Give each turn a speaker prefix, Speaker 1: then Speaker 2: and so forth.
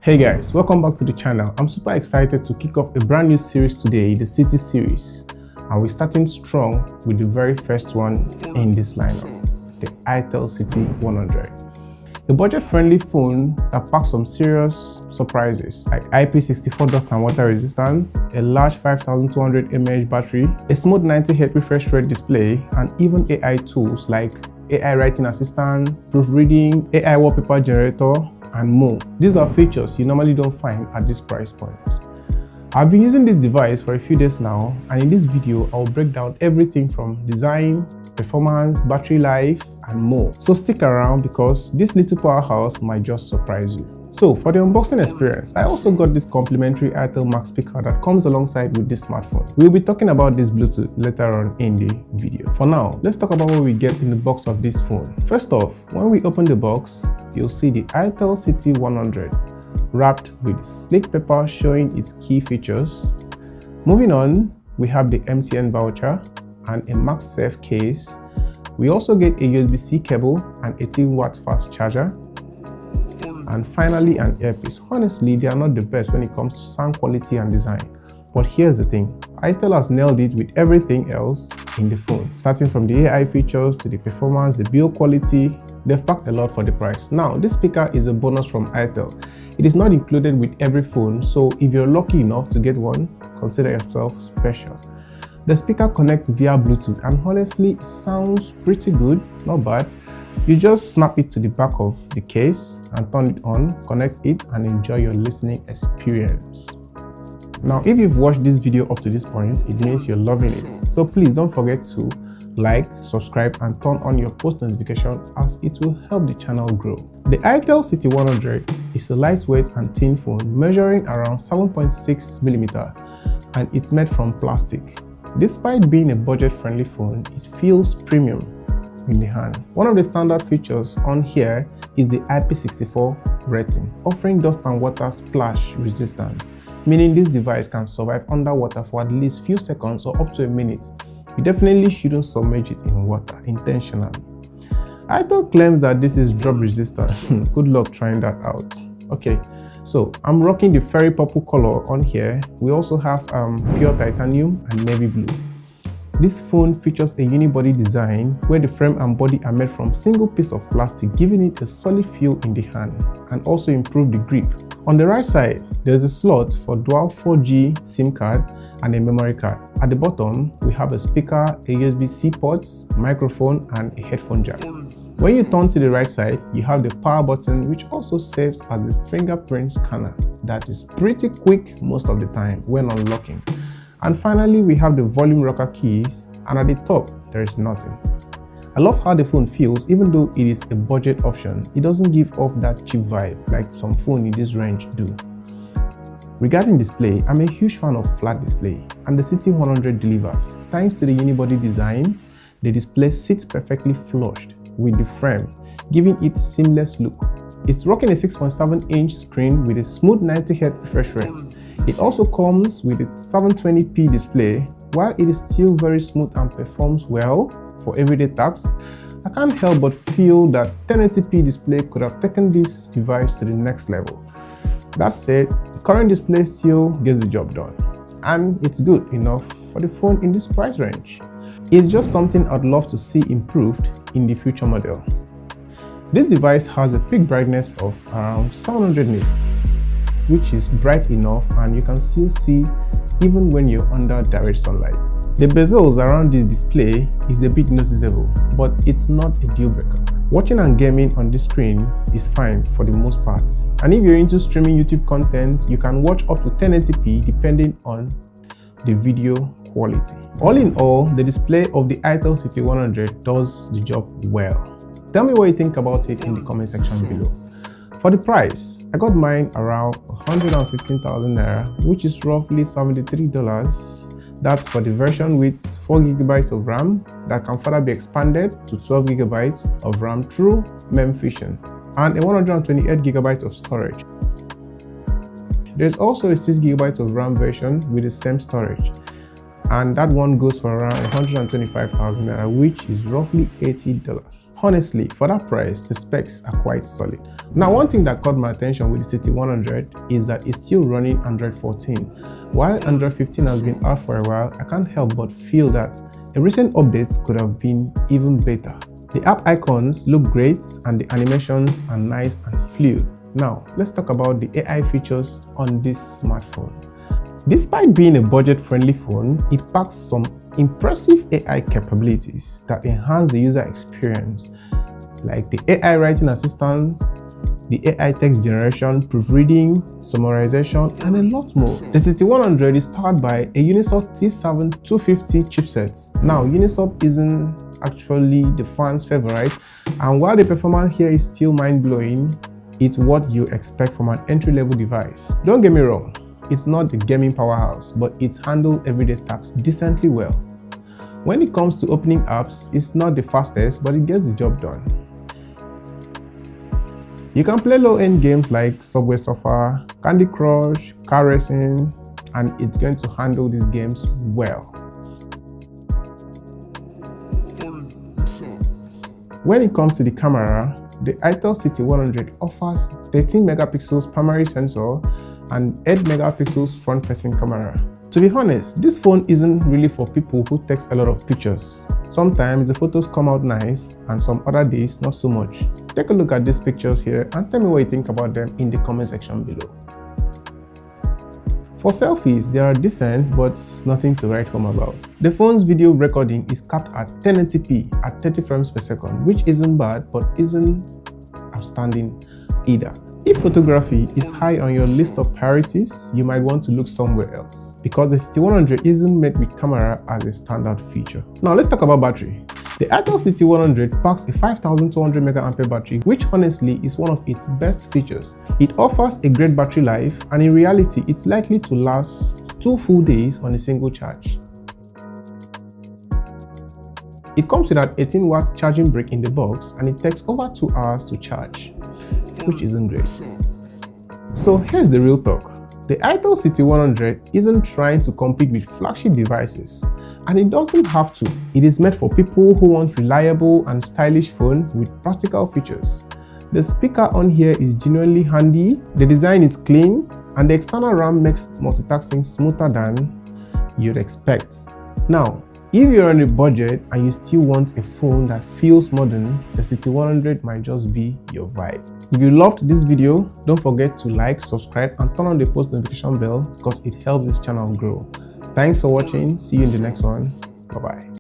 Speaker 1: Hey guys, welcome back to the channel. I'm super excited to kick off a brand new series today, the City series. And we're starting strong with the very first one in this lineup, the Itel City 100. A budget-friendly phone that packs some serious surprises like IP64 dust and water resistance, a large 5200 mAh battery, a smooth 90Hz refresh rate display, and even AI tools like AI writing assistant, proofreading, AI wallpaper generator, and more. These are features you normally don't find at this price point. I've been using this device for a few days now, and in this video I'll break down everything from design, performance, battery life, and more. So stick around because this little powerhouse might just surprise you. So for the unboxing experience, I also got this complimentary Itel Max speaker that comes alongside with this smartphone. We'll be talking about this Bluetooth later on in the video. For now, let's talk about what we get in the box of this phone. First off, when we open the box, you'll see the Itel City 100 wrapped with sleek paper showing its key features. Moving on, we have the MTN voucher and a MagSafe case. We also get a USB-C cable and 18-watt fast charger. And finally, an earpiece. Honestly, they are not the best when it comes to sound quality and design. But here's the thing, Itel has nailed it with everything else in the phone. Starting from the AI features to the performance, the build quality, they've packed a lot for the price. Now, this speaker is a bonus from Itel. It is not included with every phone, so if you're lucky enough to get one, consider yourself special. The speaker connects via Bluetooth and honestly, it sounds pretty good, not bad. You just snap it to the back of the case and turn it on, connect it, and enjoy your listening experience. Now, if you've watched this video up to this point, it means you're loving it. So please don't forget to like, subscribe, and turn on your post notification as it will help the channel grow. The Itel City 100 is a lightweight and thin phone measuring around 7.6mm, and it's made from plastic. Despite being a budget-friendly phone, it feels premium in the hand. One of the standard features on here is the IP64 rating, offering dust and water splash resistance, meaning this device can survive underwater for at least few seconds or up to a minute. You definitely shouldn't submerge it in water intentionally. Itel claims that this is drop resistant. Good luck trying that out. Okay, so I'm rocking the fairy purple color on here. We also have pure titanium and navy blue. This phone features a unibody design where the frame and body are made from single piece of plastic, giving it a solid feel in the hand and also improve the grip. On the right side, there's a slot for dual 4G SIM card and a memory card. At the bottom, we have a speaker, a USB-C port, microphone, and a headphone jack. When you turn to the right side, you have the power button, which also serves as a fingerprint scanner that is pretty quick most of the time when unlocking. And finally, we have the volume rocker keys, and at the top, there is nothing. I love how the phone feels. Even though it is a budget option, it doesn't give off that cheap vibe like some phones in this range do. Regarding display, I'm a huge fan of flat display, and the City 100 delivers. Thanks to the unibody design, the display sits perfectly flushed with the frame, giving it a seamless look. It's rocking a 6.7-inch screen with a smooth 90Hz refresh rate. It also comes with a 720p display. While it is still very smooth and performs well for everyday tasks, I can't help but feel that 1080p display could have taken this device to the next level. That said, the current display still gets the job done, and it's good enough for the phone in this price range. It's just something I'd love to see improved in the future model. This device has a peak brightness of around 700 nits, which is bright enough and you can still see even when you're under direct sunlight. The bezels around this display is a bit noticeable, but it's not a deal breaker. Watching and gaming on this screen is fine for the most part. And if you're into streaming YouTube content, you can watch up to 1080p depending on the video quality. All in all, the display of the Itel City 100 does the job well. Tell me what you think about it in the comment section below. For the price, I got mine around 115,000 naira, which is roughly $73. That's for the version with 4GB of RAM that can further be expanded to 12GB of RAM through memfusion and a 128GB of storage. There's also a 6GB of RAM version with the same storage. and that one goes for around 125,000 naira, which is roughly $80. Honestly, for that price, the specs are quite solid. Now, one thing that caught my attention with the CT100 is that it's still running Android 14. While Android 15 has been out for a while, I can't help but feel that a recent updates could have been even better. The app icons look great and the animations are nice and fluid. Now, let's talk about the AI features on this smartphone. Despite being a budget-friendly phone, it packs some impressive AI capabilities that enhance the user experience, like the AI writing assistant, the AI text generation, proofreading, summarization, and a lot more. The CT100 is powered by a Unisoc T7-250 chipset. Now, Unisoc isn't actually the fans' favorite, and while the performance here is still mind-blowing, it's what you expect from an entry-level device. Don't get me wrong, it's not the gaming powerhouse, but it's handled everyday tasks decently well. When it comes to opening apps, it's not the fastest, but it gets the job done. You can play low-end games like Subway Surfer, Candy Crush, car racing, and it's going to handle these games well. When it comes to the camera, the Itel CT100 offers 13 megapixels primary sensor and 8 megapixels front-facing camera. To be honest, this phone isn't really for people who take a lot of pictures. Sometimes the photos come out nice and some other days not so much. Take a look at these pictures here and tell me what you think about them in the comment section below. For selfies, they are decent but nothing to write home about. The phone's video recording is capped at 1080p at 30 frames per second, which isn't bad but isn't outstanding either. If photography is high on your list of priorities, you might want to look somewhere else, because the CT100 isn't made with camera as a standard feature. Now let's talk about battery. The Itel CT100 packs a 5200 mAh battery, which honestly is one of its best features. It offers a great battery life, and in reality, it's likely to last 2 full days on a single charge. It comes with an 18 watts charging brick in the box, and it takes over 2 hours to charge, which isn't great. So here's the real talk. The Itel CT100 isn't trying to compete with flagship devices, and it doesn't have to. It is made for people who want reliable and stylish phone with practical features. The speaker on here is genuinely handy, the design is clean, and the external RAM makes multitasking smoother than you'd expect. Now, if you're on a budget and you still want a phone that feels modern, the CT100 might just be your vibe. If you loved this video, don't forget to like, subscribe, and turn on the post notification bell because it helps this channel grow. Thanks for watching. See you in the next one. Bye-bye.